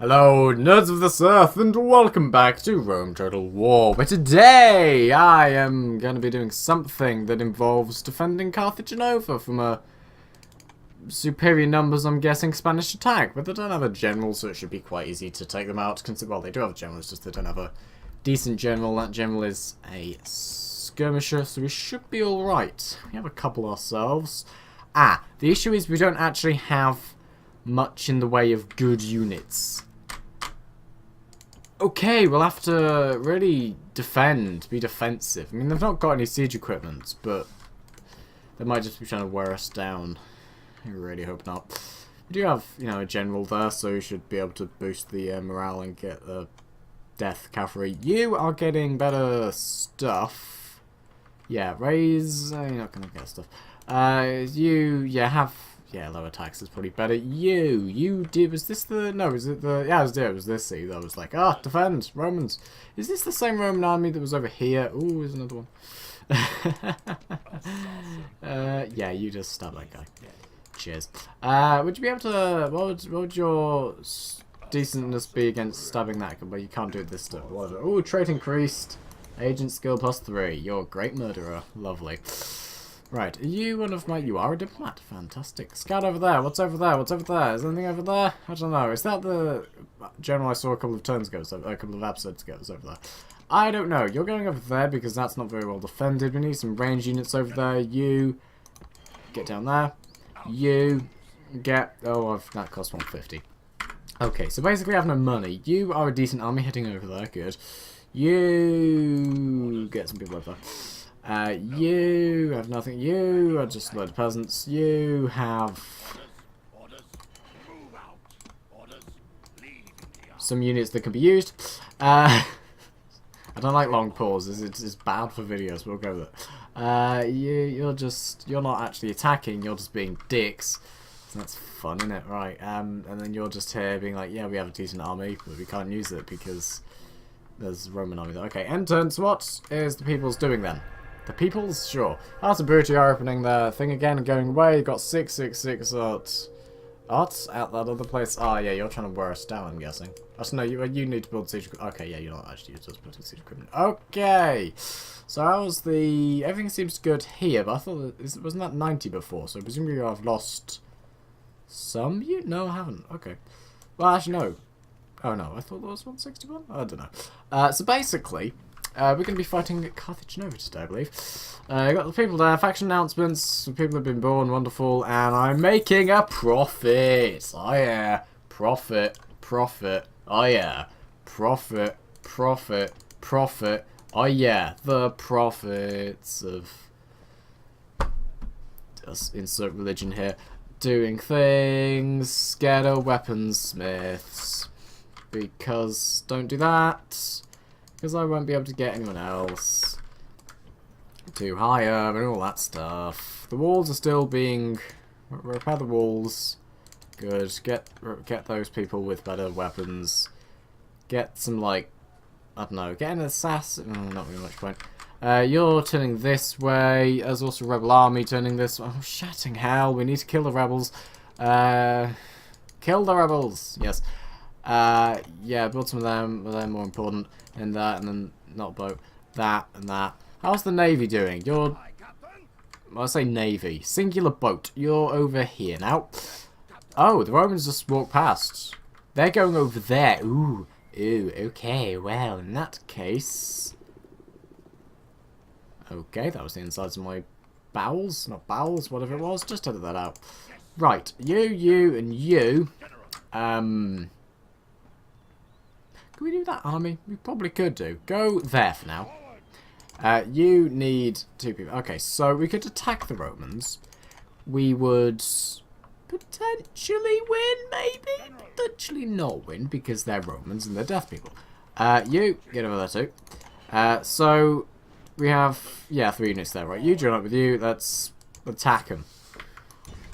Hello, nerds of this earth, and welcome back to Rome Total War, where today I am going to be doing something that involves defending Carthaginover from a superior numbers, I'm guessing, Spanish attack. But they don't have a general, so it should be quite easy to take them out. Well, they do have a general, it's just they don't have a decent general. That general is a skirmisher, so we should be alright. We have a couple ourselves. The issue is we don't actually have much in the way of good units. Okay, we'll have to really be defensive. I mean, they've not got any siege equipment, but they might just be trying to wear us down. I really hope not. We do have, a general there, so we should be able to boost the morale and get the death cavalry. You are getting better stuff. Yeah, raise... you're not going to get stuff. Low attacks is probably better. Was this the... No, was it the... Yeah, it was this. See, that was like, defend, Romans. Is this the same Roman army that was over here? Ooh, there's another one. Yeah, you just stab that guy. Cheers. Would you be able to... What would your decentness be against stabbing that? Well, you can't do it this stuff. Ooh, trait increased. Agent skill +3. You're a great murderer. Lovely. Right, are you one of my... You are a diplomat. Fantastic. Scout over there. What's over there? What's over there? Is there anything over there? I don't know. Is that the general I saw a couple of turns ago? A couple of episodes ago was over there. I don't know. You're going over there because that's not very well defended. We need some range units over there. You get down there. You get... Oh, that costs 150. Okay, so basically I have no money. You are a decent army heading over there. Good. You get some people over there. You have nothing. You are just a load of peasants. You have some units that can be used. I don't like long pauses. It's bad for videos. We'll go with it. You're not actually attacking. You're just being dicks. So that's fun, isn't it? Right. And then you're just here being like, yeah, we have a decent army, but we can't use it because there's a Roman army there. Okay, end turn. So what is the people's doing then? The people's? Sure. House of Brutty are opening their thing again and going away. Got 666 arts at that other place. Oh, yeah, you're trying to wear us down, I'm guessing. No, you need to build siege equipment. Okay, yeah, you're not actually just building siege equipment. Okay. So how's the... Everything seems good here, but I thought... Wasn't that 90 before? So presumably I've lost some... No, I haven't. Okay. Well, actually, no. Oh, no. I thought there was 161? I don't know. So basically... we're going to be fighting at Carthaginover today, I believe. Got the people there, faction announcements, some people have been born, wonderful, and I'm making a profit. Oh yeah, profit, oh yeah, profit, oh yeah, the profits of, just insert religion here, doing things, ghetto weaponsmiths, because don't do that. Because I won't be able to get anyone else to hire and all that stuff. The walls are still being... Repair the walls. Good. Get those people with better weapons. Get some, like... I don't know. Get an assassin... not really much point. You're turning this way. There's also a rebel army turning this way. Oh, shitting hell. We need to kill the rebels. Kill the rebels. Yes. Yeah, build some of them, but they're more important than that, and then not boat, that and that. How's the navy doing? Well, I say navy, singular boat. You're over here now. Oh, the Romans just walked past. They're going over there. Ooh, okay. Well, in that case, okay, that was the insides of my bowels, not bowels, whatever it was. Just edit that out. Right, you, and you. Can we do that army? We probably could do. Go there for now. You need 2 people. Okay, so we could attack the Romans. We would potentially win, maybe? Potentially not win, because they're Romans and they're death people. You, get over there too. So, we have, 3 units there, right? You join up with you. Let's attack them.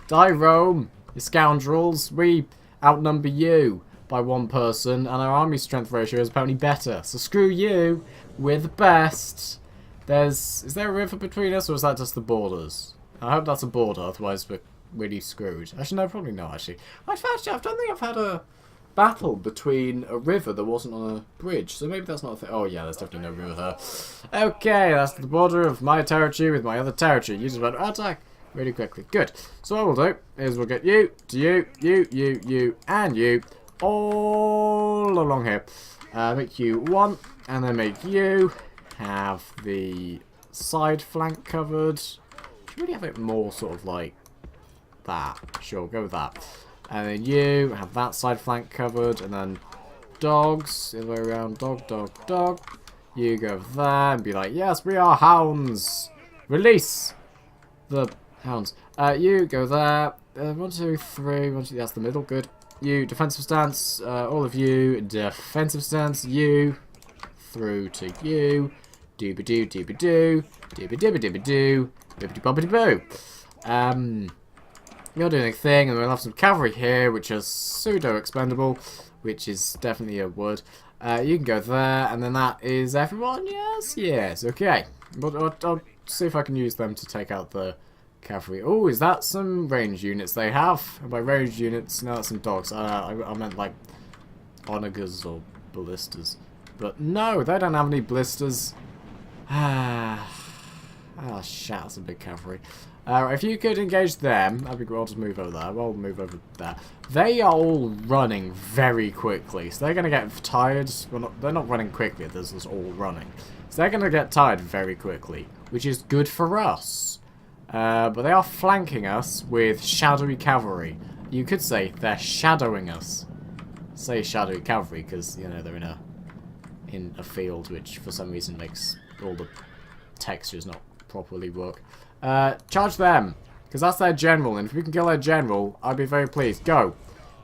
Die, Rome, you scoundrels. We outnumber you by 1 person, and our army strength ratio is apparently better. So screw you, we're the best. Is there a river between us, or is that just the borders? I hope that's a border, otherwise we're really screwed. Actually, no, probably not, actually. I don't think I've had a battle between a river that wasn't on a bridge. So maybe that's not a thing. Oh yeah, there's definitely no river there. Okay, that's the border of my territory with my other territory. You just want to attack really quickly. Good. So what we'll do is we'll get you to you, and you all along here. Make you one, and then make you have the side flank covered. Should really have it more sort of like that. Sure, go with that. And then you have that side flank covered, and then dogs, the other way around, dog, dog, dog. You go there and be like, yes, we are hounds. Release the hounds. You go there. 1, 2, 3. 1, 2, that's the middle. Good. You defensive stance. All of you defensive stance. You through to you. Dooby doo, dooby doo, dooby dooby dooby doo, bibbidi bobbidi boo. You're doing a thing, and we'll have some cavalry here, which is pseudo expendable, which is definitely a wood. You can go there, and then that is everyone. Yes, yes, okay. But I'll see if I can use them to take out the cavalry. Oh, is that some range units they have? And by range units, no, that's some dogs. I meant like onagers or ballistas. But no, they don't have any blisters. Shit, that's a big cavalry. If you could engage them, that'd be great. I'll just move over there. We'll move over there. They are all running very quickly, so they're going to get tired. Well, they're not running quickly, they're just all running. So they're going to get tired very quickly, which is good for us. But they are flanking us with shadowy cavalry. You could say they're shadowing us. Say shadowy cavalry, because, you know, they're in a field, which for some reason makes all the textures not properly work. Charge them, because that's their general, and if we can kill their general, I'd be very pleased. Go.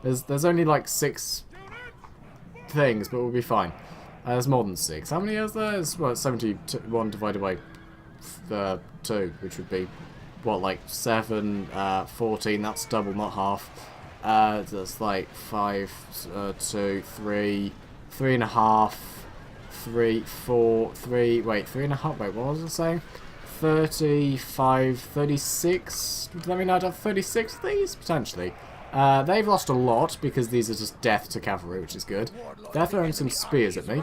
There's only like 6 things, but we'll be fine. There's more than 6. How many is there? It's, well, 71 divided by 2, which would be, what, like 7, 14, that's double, not half. That's like 5, 2, 3, 3.5, 3, 4, 3, wait, 3.5, wait, what was I saying? 35, 36. Does that mean I'd have 36 of these? Potentially. They've lost a lot because these are just death to cavalry, which is good. They're throwing some spears at me.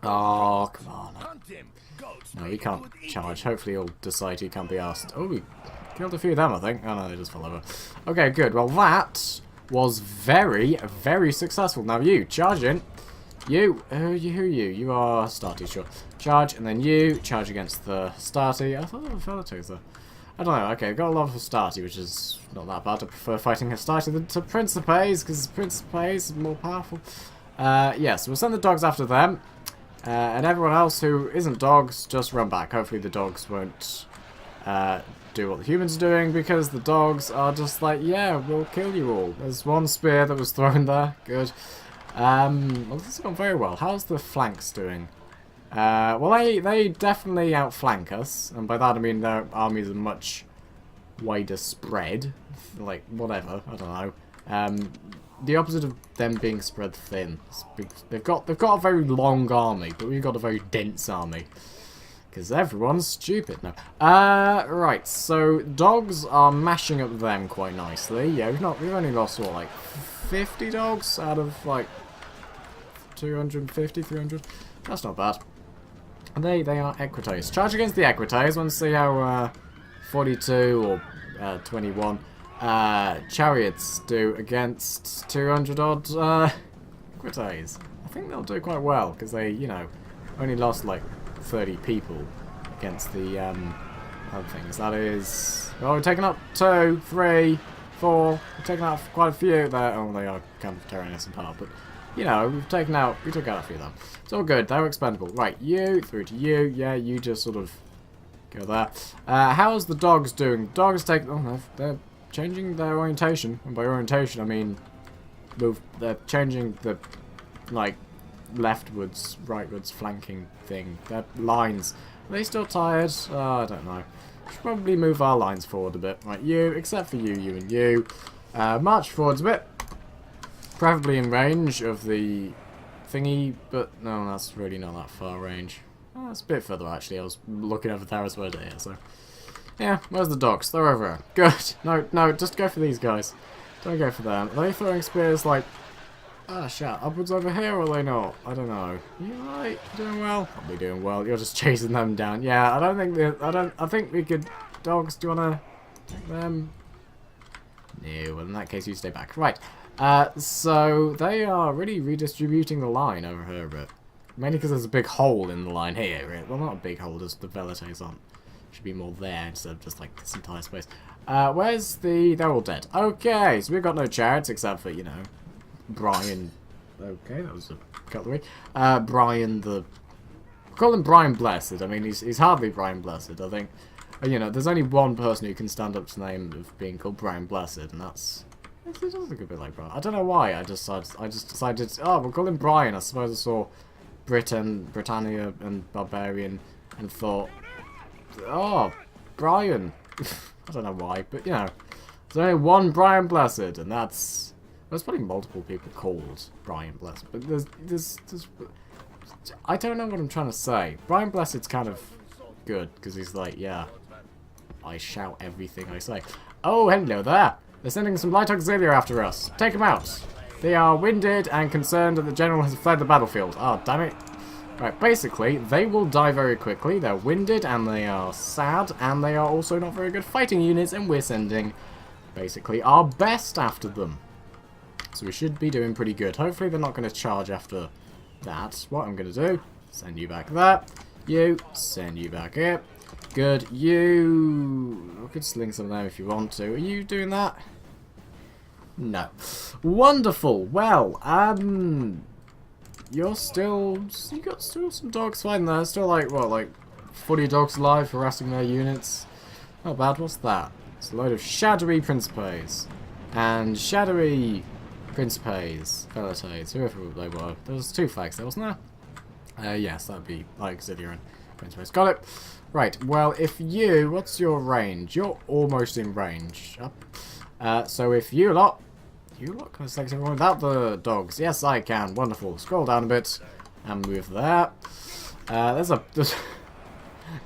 Oh, come on. No, he can't charge. Hopefully he'll decide he can't be asked. Oh, we killed a few of them, I think. Oh, no, they just fell over. Okay, good. Well, that was very, very successful. Now you, charge in. You, who are you? You are Starty, sure. Charge, and then you charge against the Starty. I thought there were Felatoes there. I don't know, okay, got a lot for Starty, which is not that bad. I prefer fighting a Starty than to Principes, because Principes is more powerful. Yes, we'll send the dogs after them. And everyone else who isn't dogs, just run back. Hopefully the dogs won't do what the humans are doing, because the dogs are just like, yeah, we'll kill you all. There's one spear that was thrown there. Good. Well, this has gone very well. How's the flanks doing? Well, they definitely outflank us, and by that I mean their armies are much wider spread. Like, whatever, I don't know. The opposite of them being spread thin. They've got a very long army, but we've got a very dense army. Because everyone's stupid now. Right, so dogs are mashing up them quite nicely. Yeah, we've only lost, what, like 50 dogs out of like 250, 300? That's not bad. And they are Equites. Charge against the Equites. Want to see how 42 or 21 chariots do against 200 odd Equites. I think they'll do quite well, because they, you know, only lost like 30 people against the other things. That is... Oh, we're taking up 2, 3, 4. We're taking out quite a few there. Oh, they are kind of tearing us apart, but... You know, we took out a few of them. It's all good, they're expendable. Right, you, through to you. Yeah, you just sort of go there. How's the dogs doing? Dogs take... Oh, no, they're changing their orientation. And by orientation, I mean... They're changing the, like, leftwards, rightwards flanking thing. Their lines. Are they still tired? I don't know. Should probably move our lines forward a bit. Right, you, except for you, you and you. March forwards a bit. Preferably in range of the thingy, but no, that's really not that far range. Oh, it's a bit further actually. I was looking over there as well here, so yeah. Where's the dogs? They're over here. Good. No, just go for these guys. Don't go for them. Are they throwing spears like Ah, shout. Upwards over here, or are they not? I don't know. You alright? Doing well? Probably doing well. You're just chasing them down. Yeah, I don't think I think we could... Dogs, do you wanna take them? No, well in that case you stay back. Right. So they are really redistributing the line over here a bit. Mainly because there's a big hole in the line here. Right? Well, not a big hole, just the velites aren't. Should be more there instead of just like this entire space. Where's the... They're all dead. Okay, so we've got no chariots except for, you know... Brian, okay, that was a cutlery. Brian the... Call him Brian Blessed. I mean, he's hardly Brian Blessed. I think, you know, there's only one person who can stand up to the name of being called Brian Blessed, and that's... It does look a bit like Brian. I don't know why. I just decided, oh, we'll call him Brian. I suppose I saw Britannia and Barbarian and thought, oh, Brian. I don't know why, but, you know, there's only one Brian Blessed, and that's... There's probably multiple people called Brian Blessed, but there's I don't know what I'm trying to say. Brian Blessed's kind of good, because he's like, yeah, I shout everything I say. Oh, hello there! They're sending some light auxiliary after us. Take them out. They are winded and concerned that the general has fled the battlefield. Oh, damn it. Right, basically, they will die very quickly. They're winded, and they are sad, and they are also not very good fighting units, and we're sending, basically, our best after them. So we should be doing pretty good. Hopefully they're not going to charge after that. What I'm going to do, send you back there. You, send you back here. Good. You... I could sling some of them if you want to. Are you doing that? No. Wonderful. Well, you're still... You got still some dogs fighting there. Still like, what, like 40 dogs alive harassing their units. Not bad. What's that? It's a load of shadowy principes. And shadowy... Principes, Velites, whoever they were. There was 2 flags there, wasn't there? Yes, that'd be like Auxiliary and Principes. Got it. Right, well, if you... What's your range? You're almost in range. Up. So if you lot... You lot can I select everyone without the dogs? Yes, I can. Wonderful. Scroll down a bit and move there. There's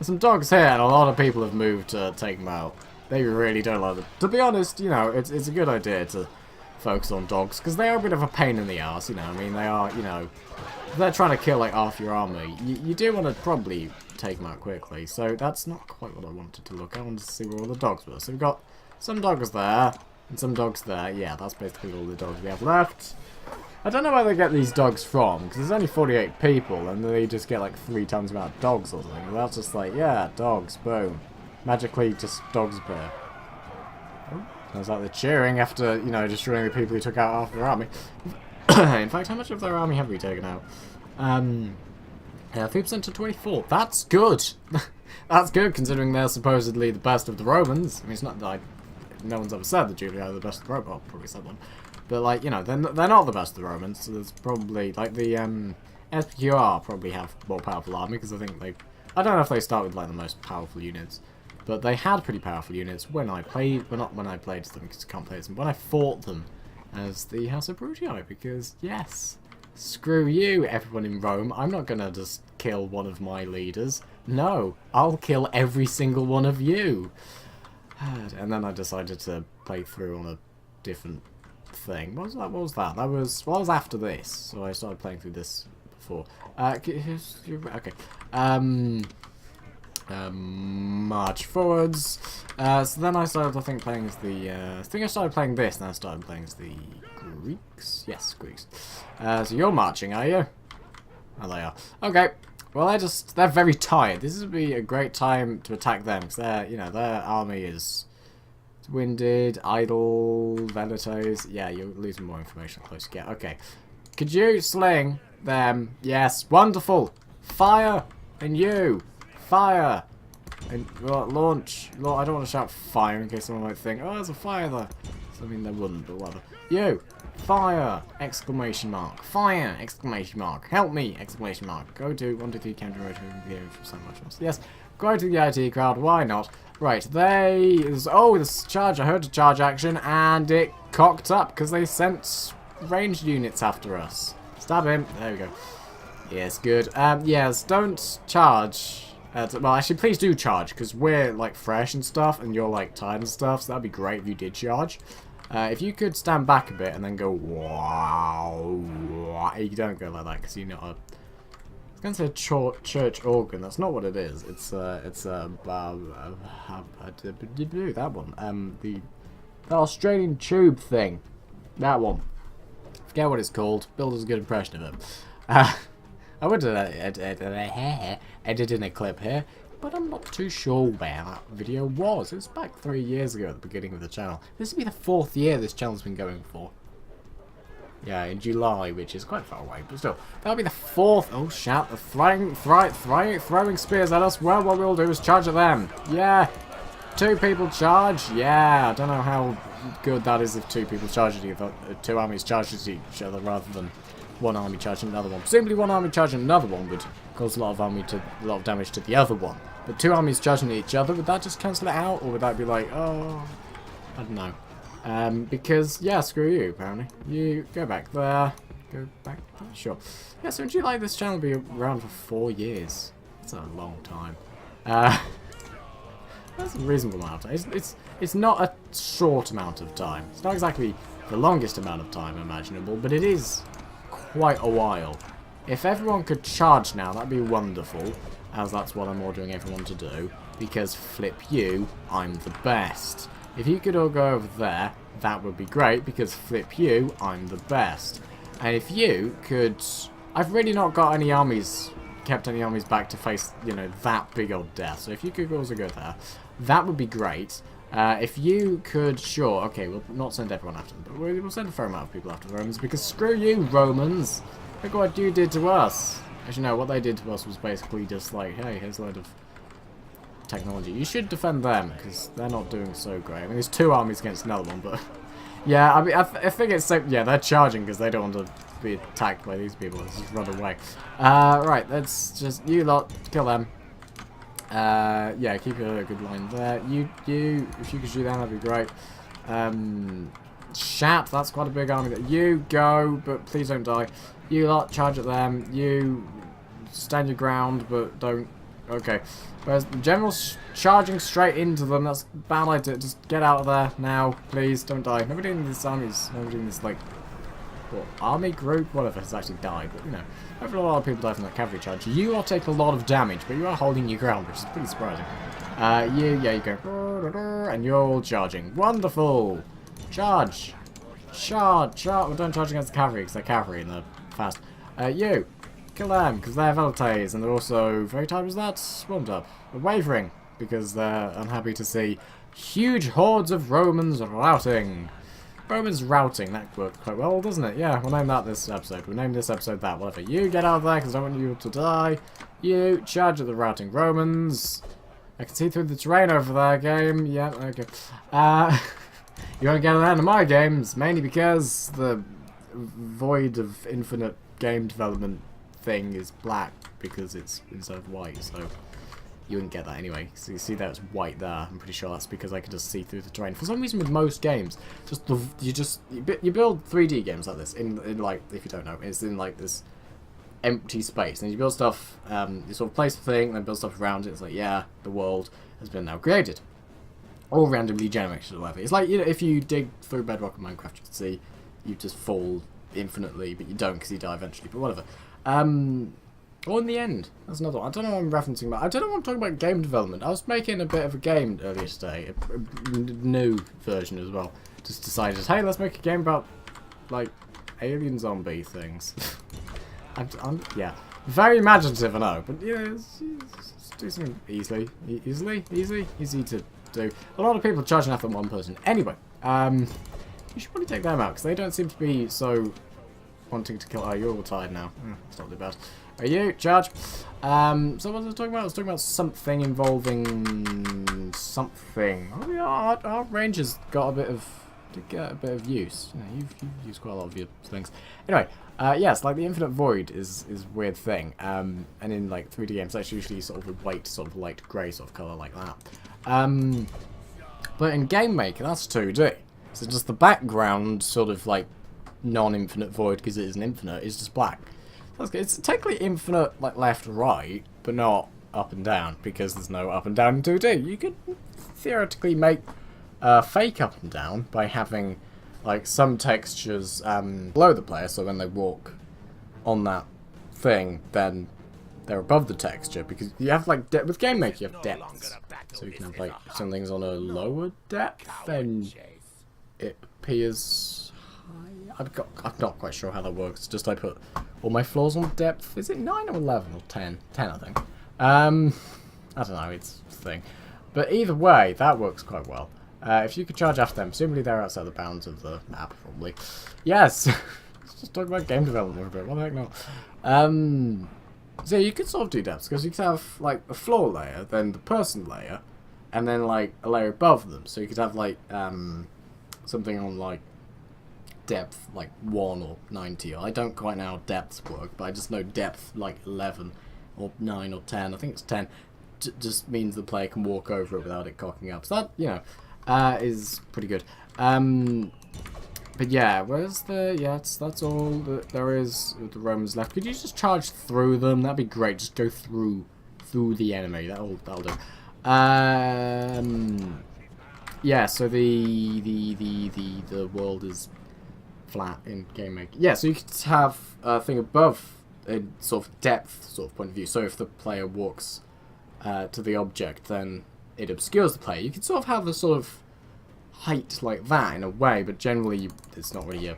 some dogs here, and a lot of people have moved to take them out. They really don't like them. To be honest, you know, it's a good idea to focus on dogs, because they are a bit of a pain in the arse, you know. I mean, they are, you know, if they're trying to kill like half your army, you do want to probably take them out quickly. So that's not quite what I wanted to look at. I wanted to see where all the dogs were. So we've got some dogs there and some dogs there. Yeah, that's basically all the dogs we have left. I don't know where they get these dogs from, because there's only 48 people and they just get like 3 times the amount of dogs or something. That's just like, yeah, dogs, boom, magically just dogs appear. Oh. Sounds like they're cheering after, you know, destroying the people who took out half their army. In fact, how much of their army have we taken out? 3% to 24. That's good! That's good, considering they're supposedly the best of the Romans. I mean, it's not like... No one's ever said that Julia are the best of the Romans. Well, probably said one. But, like, you know, they're not the best of the Romans, so there's probably... Like, the SPQR probably have more powerful army, because I think they... I don't know if they start with, like, the most powerful units. But they had pretty powerful units when I played, well, not when I played them, because I can't play them, when I fought them as the House of Bruttii, because, yes, screw you, everyone in Rome, I'm not going to just kill one of my leaders. No, I'll kill every single one of you. And then I decided to play through on a different thing. What was that? What was that? That was, well, that was after this, so I started playing through this before. Okay. March forwards. So then I started, I think, playing as the... I think I started playing this, and I started playing as the Greeks? Yes, Greeks. So you're marching, are you? Oh, they are. Okay. Well, they're very tired. This would be a great time to attack them, because their army is winded, idle, velites. Yeah, you're losing more information close to get. Okay. Could you sling them? Yes. Wonderful. Fire! And you! Fire! And launch. I don't want to shout fire in case someone might think, oh, there's a fire there. So, I mean, there wouldn't, but whatever. You! Fire! Exclamation mark. Fire! Exclamation mark. Help me! Exclamation mark. Go to 1, 2, 3, counter rotation for so much else. Yes, go to the IT crowd. Why not? Right, this charge. I heard a charge action, and it cocked up because they sent ranged units after us. Stab him. There we go. Yes, good. Yes, don't charge. Well, actually, please do charge, because we're, like, fresh and stuff, and you're, like, tired and stuff, so that'd be great if you did charge. If you could stand back a bit and then go wow, you don't go like that because you're not a. I was going to say church organ. That's not what it is. It's that one. The Australian tube thing. That one. Forget what it's called. Build us a good impression of it. I would edit in a clip here, but I'm not too sure where that video was. It was back 3 years ago at the beginning of the channel. This will be the 4th year this channel's been going for. Yeah, in July, which is quite far away, but still. That'll be the 4th. Oh, shout. The throwing spears at us. Well, what we'll do is charge at them. Yeah. 2 people charge. Yeah. I don't know how good that is if 2 people charge at each other. 2 armies charge at each other rather than 1 army charging another one. Presumably 1 army charging another one would cause a lot of damage to the other one. But 2 armies charging each other, would that just cancel it out? Or would that be like, oh, I don't know. Because, yeah, screw you, apparently. You go back there. Go back. Sure. Yeah, so would you like this channel to be around for 4 years? That's a long time. That's a reasonable amount of time. It's not a short amount of time. It's not exactly the longest amount of time imaginable, but it is quite a while. If everyone could charge now, that'd be wonderful, as that's what I'm ordering everyone to do, because flip you, I'm the best. If you could all go over there, that would be great, because flip you, I'm the best. And if you could... I've really not got any armies, kept any armies back to face, you know, that big old death. So if you could also go there, that would be great. If you could... Sure, okay, we'll not send everyone after them, but we'll send a fair amount of people after the Romans, because screw you, Romans! Look what you did to us! Actually, no, what they did to us was basically just like, hey, here's a load of technology. You should defend them, because they're not doing so great. I mean, there's 2 armies against another one, but... Yeah, I mean, I think it's... Yeah, they're charging because they don't want to be attacked by these people. Let's just run away. Right, let's just... You lot, kill them. Yeah, keep a good line there. You, if you could shoot them, that'd be great. Shat, that's quite a big army. You go, but please don't die. You lot, charge at them. You stand your ground, but don't... Okay. Whereas the general's charging straight into them. That's a bad idea. Just get out of there now, please. Don't die. Nobody in this army's... Nobody in this, like... What, army group? Whatever has actually died. But, you know, hopefully a lot of people die from that cavalry charge. You are taking a lot of damage, but you are holding your ground, which is pretty surprising. You go... And you're all charging. Wonderful! Charge! Charge! Well, don't charge against the cavalry, because they're cavalry and they're fast. You! Kill them, because they're Veltays, and they're also, very tired was that, warmed up. They're wavering, because they're unhappy to see huge hordes of Romans routing. Romans routing, that worked quite well, doesn't it? Yeah, we'll name that this episode. We'll name this episode that, whatever. You get out of there, because I don't want you to die. You charge at the routing Romans. I can see through the terrain over there, game. Yeah, okay. You won't get an end of my games, mainly because the void of infinite game development thing is black because it's instead of white, so you wouldn't get that anyway. So you see that it's white there. I'm pretty sure that's because I can just see through the terrain. For some reason, with most games, you build 3D games like this in like, if you don't know, it's in like this empty space, and you build stuff. You sort of place the thing, and then build stuff around it. It's like, yeah, the world has been now created, or randomly generated or whatever. It's like, you know, if you dig through Bedrock in Minecraft, you can see you just fall infinitely, but you don't because you die eventually. But whatever. Or in the end, that's another one. I don't know what I'm referencing, but I don't know what I'm talking about game development. I was making a bit of a game earlier today, a new version as well. Just decided, hey, let's make a game about, like, alien zombie things. Yeah, very imaginative, I know, but yeah, let's do something easy to do. A lot of people charging after one person. Anyway, you should probably take them out because they don't seem to be so wanting to kill. Oh, you're all tired now. It's not too bad. Are you charge? So what was I talking about? I was talking about something involving something. Oh yeah, our rangers got a bit of use. You know, you've used quite a lot of your things. Anyway, yes, like the infinite void is a weird thing. And in like 3D games, that's usually sort of a white, sort of light grey sort of colour like that. But in Game Maker, that's 2D. So just the background, sort of like non-infinite void because it isn't infinite, is just black. It's technically infinite, like left, right, but not up and down because there's no up and down in 2D. You could theoretically make fake up and down by having like some textures below the player, so when they walk on that thing, then they're above the texture, because you have like with Game Maker you have depths, so you can have like some things on a lower depth, then it appears high. I'm not quite sure how that works. Just I put all my floors on depth. Is it 9 or 11 or 10? 10, I think. I don't know. It's a thing, but either way, that works quite well. If you could charge after them, presumably they're outside the bounds of the map, probably. Yes. Let's just talk about game development a bit. What the heck not? So you could sort of do depths, because you could have like a floor layer, then the person layer, and then like a layer above them. So you could have like something on like depth like 1 or 90. I don't quite know how depths work, but I just know depth like 11 or 9 or 10. I think it's 10. Just means the player can walk over it without it cocking up. So that, you know, is pretty good. But yeah, where's the... Yeah, that's all that there is with the Romans left. Could you just charge through them? That'd be great. Just go through the enemy. That'll do. Yeah, so the world is flat in Game Maker. Yeah, so you could have a thing above in sort of depth sort of point of view. So if the player walks to the object, then it obscures the player. You could sort of have a sort of height like that in a way, but generally it's not really you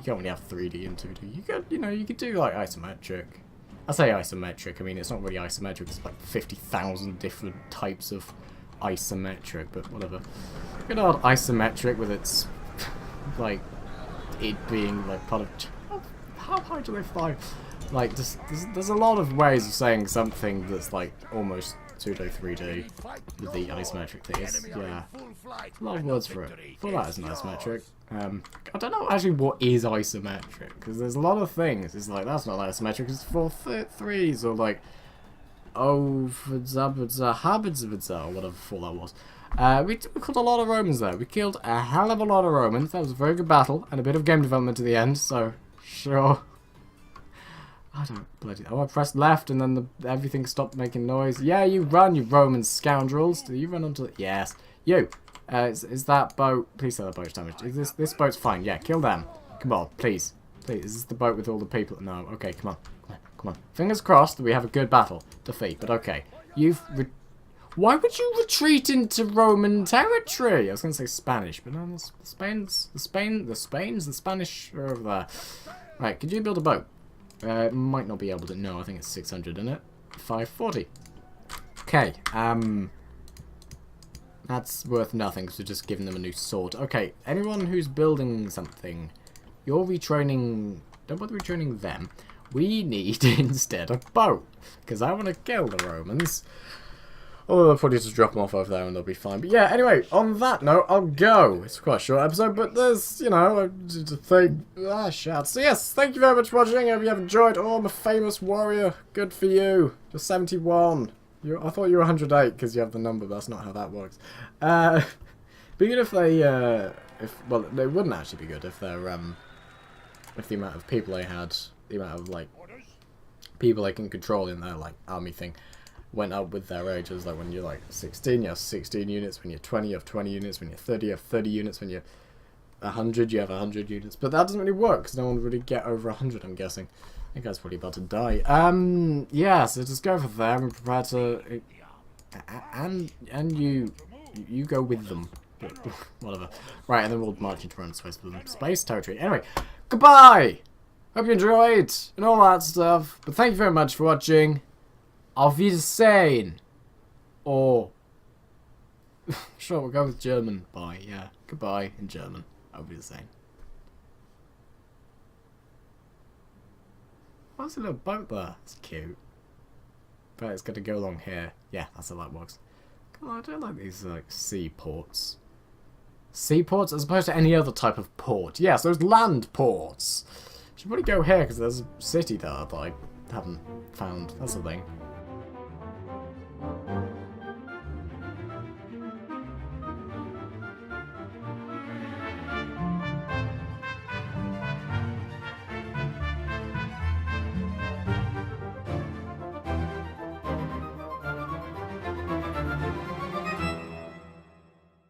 can't really have 3D and 2D. You could, you could do like isometric. I say isometric, I mean it's not really isometric, it's like 50,000 different types of isometric, but whatever. Good old isometric with its like it being like part of how high do they fly? Like just there's a lot of ways of saying something that's like almost pseudo 3D with the isometric thing. Yeah, a lot of words for it. For that is an isometric. I don't know actually what is isometric, because there's a lot of things. It's like that's not isometric. It's 4/3s or like or whatever for that was. We killed a lot of Romans there. We killed a hell of a lot of Romans. That was a very good battle and a bit of game development at the end. So sure. I don't bloody... Oh, I pressed left and then everything stopped making noise. Yeah, you run, you Roman scoundrels. Do you run onto the... Yes. You. Is that boat... Please say that boat's damaged. Is this boat's fine. Yeah, kill them. Come on, please. Please. Is this the boat with all the people? No. Okay, come on. Come on. Fingers crossed that we have a good battle. Defeat. But okay. You've... Why would you retreat into Roman territory? I was going to say Spanish, but no, the Spanish are over there. Right, could you build a boat? Might not be able to. No, I think it's 600, isn't it? 540. Okay, that's worth nothing because we're just giving them a new sword. Okay, anyone who's building something, you're retraining... Don't bother retraining them. We need instead a boat, because I want to kill the Romans. Or they'll probably just drop them off over there and they'll be fine. But yeah, anyway, on that note, I'll go. It's quite a short episode, but there's, a thing. Shit. So yes, thank you very much for watching. I hope you have enjoyed. Oh, I'm a famous warrior. Good for you. You're 71. I thought you were 108 because you have the number, but that's not how that works. Be good if they, well, they wouldn't actually be good if they're, if the amount of people they had, the amount of, like, people they can control in their, like, army thing went up with their ages. Like when you're like 16, you have 16 units. When you're 20, you have 20 units. When you're 30, you have 30 units. When you're 100, you have 100 units. But that doesn't really work because no one would really get over 100, I'm guessing. I think that's probably about to die. Yeah, so just go for them and prepare to... And you go with them. Whatever. Right, and then we'll march into run space territory. Anyway, goodbye! Hope you enjoyed and all that stuff. But thank you very much for watching. Auf Wiedersehen. Or... sure, we'll go with German. Bye, yeah. Goodbye in German. Auf Wiedersehen. What's a little boat there? It's cute. But it's going to go along here. Yeah, that's how that works. God, I don't like these, like, seaports. Seaports as opposed to any other type of port. Yes, those land ports. Should probably go here because there's a city there that I haven't found. That's the thing.